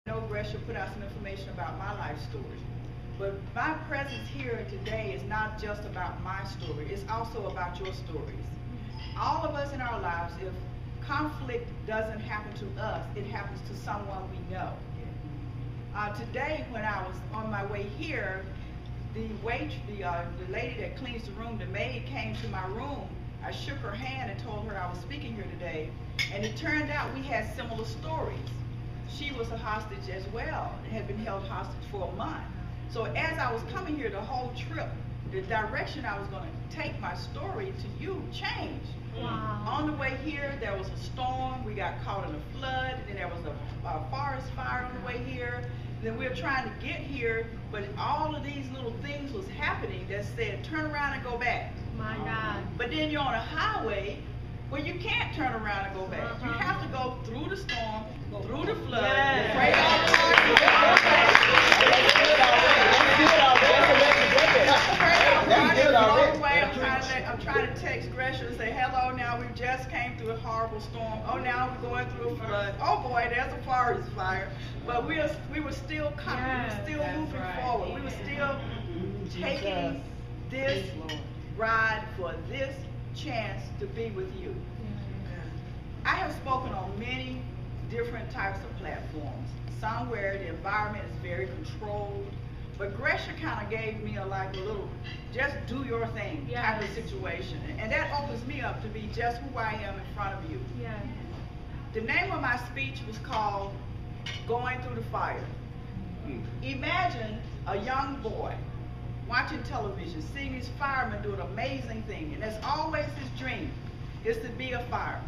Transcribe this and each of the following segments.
know Gresha put out some information about my life story. But my presence here today is not just about my story, it's also about your stories. All of us in our lives, if conflict doesn't happen to us, it happens to someone we know. Today, when I was on my way here, the lady that cleans the room, the maid, came to my room. I shook her hand and told her I was speaking here today, and it turned out we had similar stories. She was a hostage as well, and had been held hostage for a month. So as I was coming here the whole trip, the direction I was going to take my story to you changed. Wow. On the way here, there was a storm. We got caught in a flood. And then there was a forest fire on the way here. Then we were trying to get here, but all of these little things was happening that said, turn around and go back. My God. But then you're on a highway where you can't turn around and go back. You have to go through the storm, through the flood, pray all the way. I'm trying to text Gresha and say, hello, now we just came through a horrible storm. Oh, now we're going through a flood. Oh boy, there's a forest fire. But we were still coming. We were still moving forward. We were still taking this ride for this chance to be with you. I have spoken on many different types of platforms. Some where the environment is very controlled, but Gresha kind of gave me a little, just do your thing type of situation. And that opens me up to be just who I am in front of you. The name of my speech was called Going Through the Fire. Imagine a young boy watching television, seeing these firemen do an amazing thing, and that's always his dream, is to be a fireman.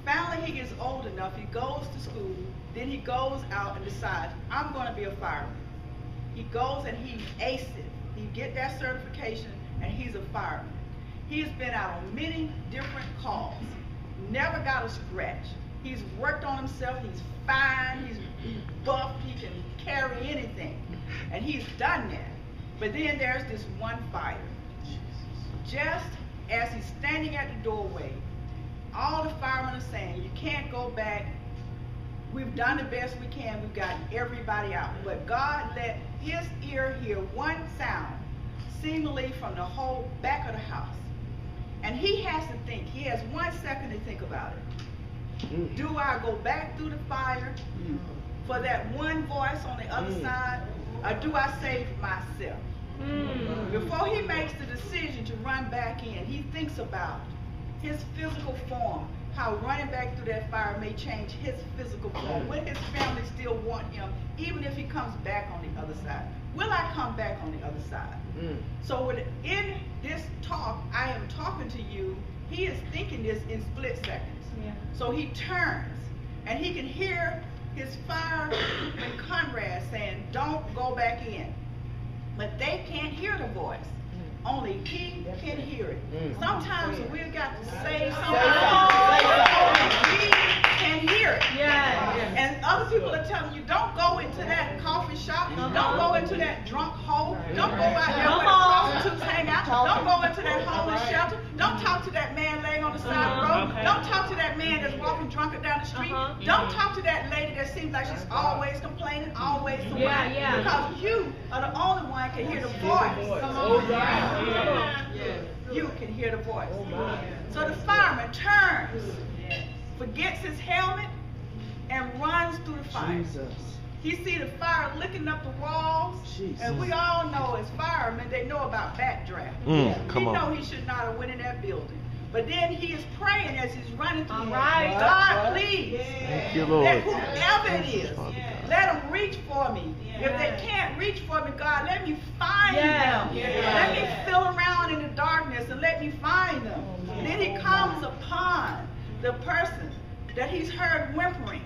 Finally, he gets old enough, he goes to school, then he goes out and decides, I'm going to be a fireman. He goes and he aces it. He gets that certification, and he's a fireman. He's been out on many different calls, never got a scratch. He's worked on himself, he's fine, he's buffed, he can carry anything, and he's done that. But then there's this one fire. Just as he's standing at the doorway, all the firemen are saying, you can't go back. We've done the best we can. We've gotten everybody out. But God let his ear hear one sound, seemingly from the whole back of the house. And he has to think. He has 1 second to think about it. Do I go back through the fire for that one voice on the other side? Or do I save myself? Before he makes the decision to run back in, he thinks about his physical form, how running back through that fire may change his physical form. Will his family still want him, even if he comes back on the other side? Will I come back on the other side? So in this talk, I am talking to you, he is thinking this in split seconds. So he turns, and he can hear his fireman comrade saying, don't go back in. But they can't hear the voice. Only he can hear it. Sometimes we've got to say something. Only he can hear it. And other people are telling you, don't go into that coffee shop. Don't go into that drunk hole. Don't go out there where the prostitutes hang out. Don't go into that homeless shelter. Don't talk to that man laying on the side of the road. Don't talk to that man that's walking drunk down the street. Don't talk to that lady that seems like she's always complaining, always complaining. Because you are the only one can hear the voice. You can hear the voice. So the fireman turns, forgets his helmet, and runs through the fire. He see the fire licking up the walls, and we all know as firemen, they know about backdraft. He know he should not have went in that building. But then he is praying as he's running through. God, please, let whoever it is, let them reach for me. If they can't reach for me, God, let me find them. Let me feel around in the darkness and let me find them. And then he comes upon the person that he's heard whimpering.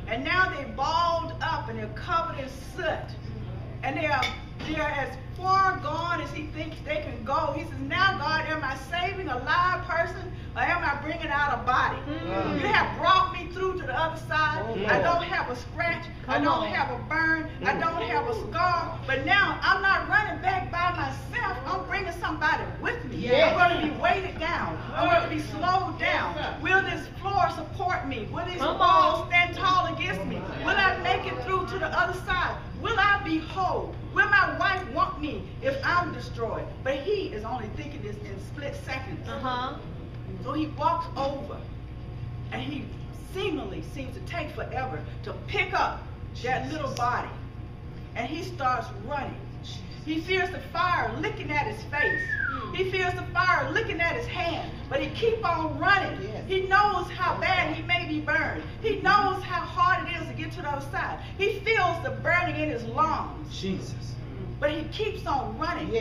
And now they're balled up and they're covered in soot. And they are as far gone as he thinks they can go. He says, now God, am I saving a live person or am I bringing out a body? You have brought me through to the other side. I don't have a scratch. I don't have a burn. I don't have a scar. But now I'm not running back by myself. I'm bringing somebody with me. I'm going to be weighted down. I'm going to be slowed down. Will this floor support me? Will these walls stand tall against me? Will Will I make it through to the other side? Will I be whole? Will my wife want me if I'm destroyed? But he is only thinking this in split seconds. So he walks over, and he seemingly seems to take forever to pick up that little body. And he starts running. He feels the fire licking at his face. He feels the fire licking at his hand, but he keeps on running. He knows how bad he may be burned. He knows how hard it is to get to the other side. He feels the burning in his lungs. Jesus. But he keeps on running.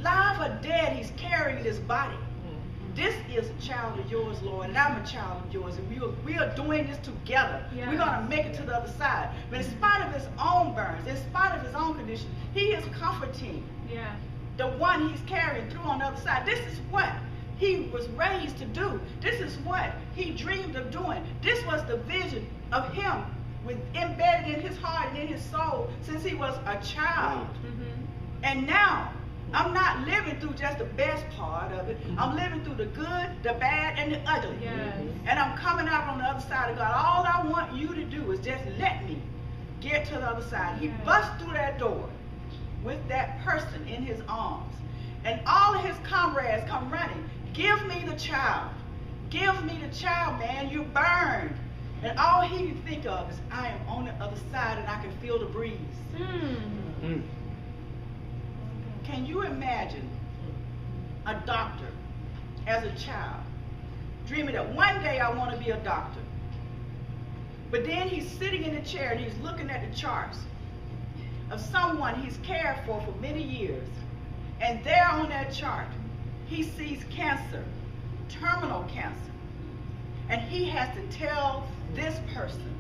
Live or dead, he's carrying this body. This is a child of yours, Lord, and I'm a child of yours, and we are doing this together. We're going to make it to the other side. But in spite of his own burns, in spite of his own condition, he is comforting the one he's carrying through on the other side. This is what he was raised to do. This is what he dreamed of doing. This was the vision of him embedded in his heart and in his soul since he was a child. And now, I'm not living through just the best part of it. I'm living through the good, the bad, and the ugly. And I'm coming out on the other side of God. All I want you to do is just let me get to the other side. He busts through that door with that person in his arms. And all of his comrades come running. Give me the child. Give me the child, man. You're burned. And all he can think of is, I am on the other side and I can feel the breeze. Can you imagine a doctor as a child dreaming that one day I want to be a doctor? But then he's sitting in a chair and he's looking at the charts of someone he's cared for many years. And there on that chart, he sees cancer, terminal cancer. And he has to tell this person,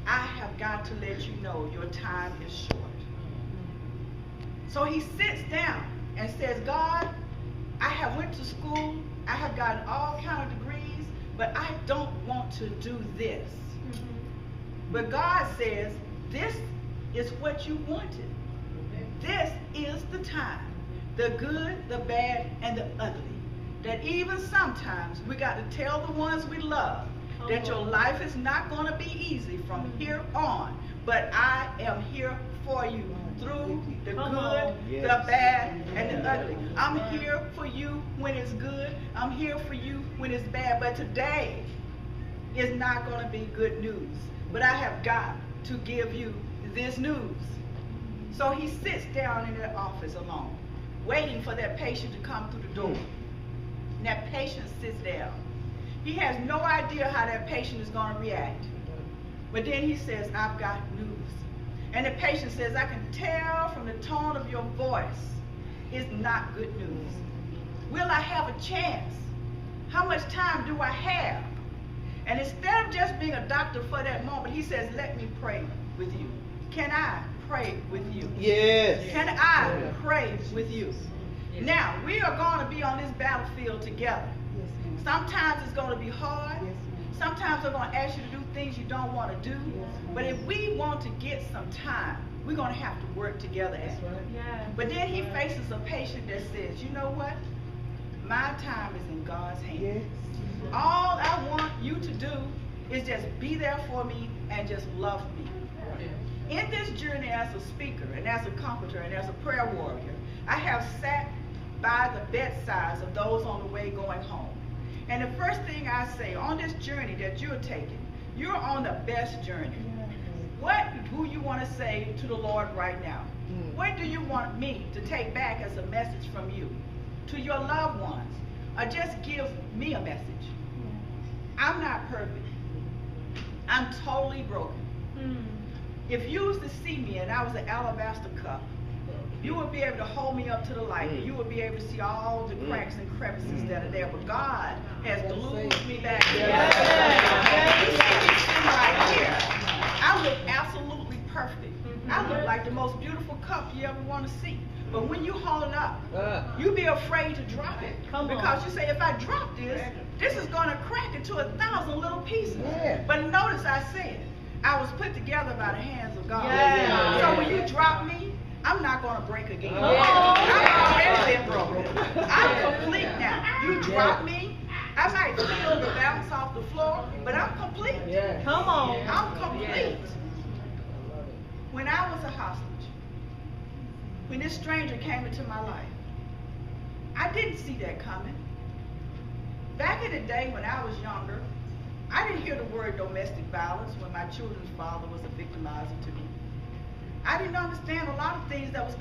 I have got to let you know your time is short. So he sits down and says, God, I have went to school, I have gotten all kind of degrees, but I don't want to do this. But God says, this is what you wanted. This is the time, the good, the bad, and the ugly. That even sometimes we got to tell the ones we love that your life is not going to be easy from here on, but I am here for you through the good, the bad, and the ugly. I'm here for you when it's good. I'm here for you when it's bad. But today is not going to be good news. But I have got to give you this news. So he sits down in that office alone, waiting for that patient to come through the door. And that patient sits down. He has no idea how that patient is going to react. But then he says, I've got news. And the patient says, I can tell from the tone of your voice, it's not good news. Will I have a chance? How much time do I have? And instead of just being a doctor for that moment, he says, let me pray with you. Can I pray with you? Yes. Can I pray with you? Now, we are going to be on this battlefield together. Sometimes it's going to be hard. Sometimes they're going to ask you to do things you don't want to do. But if we want to get some time, we're going to have to work together at it. But then he faces a patient that says, you know what? My time is in God's hands. All I want you to do is just be there for me and just love me. In this journey as a speaker and as a comforter and as a prayer warrior, I have sat by the bedsides of those on the way going home. And the first thing I say, on this journey that you're taking, you're on the best journey. What do you want to say to the Lord right now? What do you want me to take back as a message from you to your loved ones? Or just give me a message. I'm not perfect. I'm totally broken. If you was to see me and I was an alabaster cup, you would be able to hold me up to the light, and you would be able to see all the cracks and crevices that are there. But God has glued me back there. You see me sitting right here. I look absolutely perfect. I look like the most beautiful cup you ever want to see. But when you hold it up, you be afraid to drop it. Because you say, if I drop this, this is going to crack into 1,000 little pieces. But notice I said, I was put together by the hands of God. So when you drop me, I'm not going to break again. I've already been broken. I'm complete now. You drop me, I might feel the bounce off the floor, but I'm complete. Yeah. Come on. I'm complete. When I was a hostage, when this stranger came into my life, I didn't see that coming. Back in the day when I was younger, I didn't hear the word domestic violence when my children's father was a victimizer to me. I didn't understand a lot of things that was